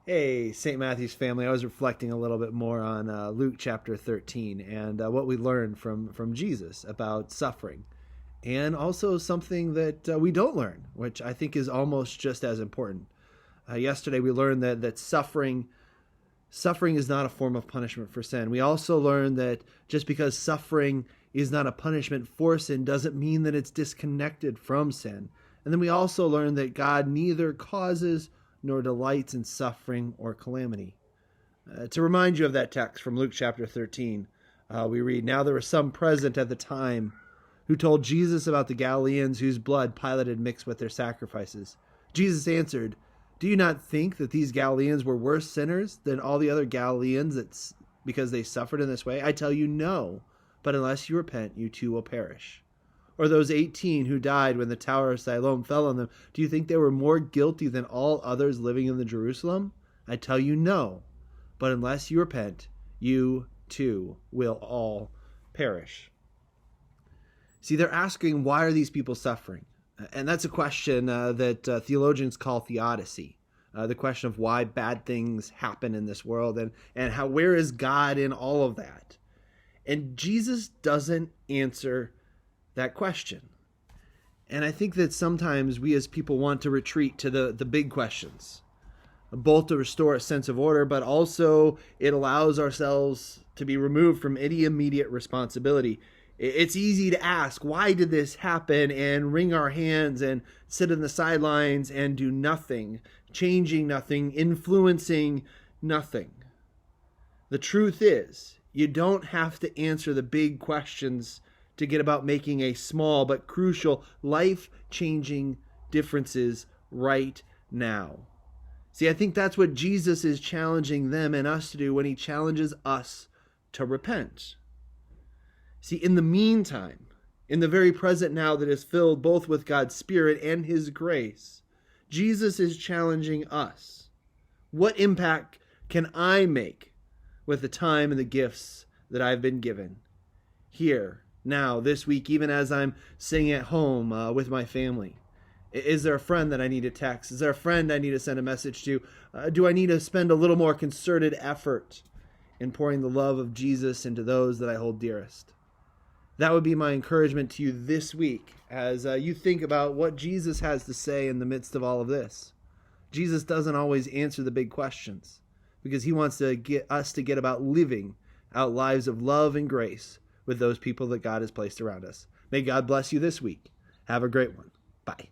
Hey, St. Matthew's family. I was reflecting a little bit more on Luke chapter 13 and what we learned from Jesus about suffering. And also something that we don't learn, which I think is almost just as important. Yesterday we learned that suffering is not a form of punishment for sin. We also learned that just because suffering is not a punishment for sin doesn't mean that it's disconnected from sin. And then we also learned that God neither causes nor delights in suffering or calamity. To remind you of that text from Luke chapter 13, we read, "Now there were some present at the time who told Jesus about the Galileans whose blood Pilate had mixed with their sacrifices. Jesus answered, 'Do you not think that these Galileans were worse sinners than all the other Galileans because they suffered in this way? I tell you, no. But unless you repent, you too will perish.' Or those 18 who died when the Tower of Siloam fell on them, do you think they were more guilty than all others living in the Jerusalem? I tell you, no. But unless you repent, you too will all perish." See, they're asking, why are these people suffering? And that's a question that theologians call theodicy. The question of why bad things happen in this world and where is God in all of that? And Jesus doesn't answer that question. And I think that sometimes we as people want to retreat to the big questions, both to restore a sense of order, but also it allows ourselves to be removed from any immediate responsibility. It's easy to ask, why did this happen, and wring our hands and sit in the sidelines and do nothing, changing nothing, influencing nothing. The truth is, you don't have to answer the big questions to get about making a small but crucial life-changing differences right now. See, I think that's what Jesus is challenging them and us to do when he challenges us to repent. See, in the meantime, in the very present now that is filled both with God's Spirit and his grace, Jesus is challenging us. What impact can I make with the time and the gifts that I've been given here, now, this week, even as I'm sitting at home with my family? Is there a friend that I need to text? Is there a friend I need to send a message to? Do I need to spend a little more concerted effort in pouring the love of Jesus into those that I hold dearest? That would be my encouragement to you this week as you think about what Jesus has to say in the midst of all of this. Jesus doesn't always answer the big questions because he wants to get us to get about living out lives of love and grace with those people that God has placed around us. May God bless you this week. Have a great one. Bye.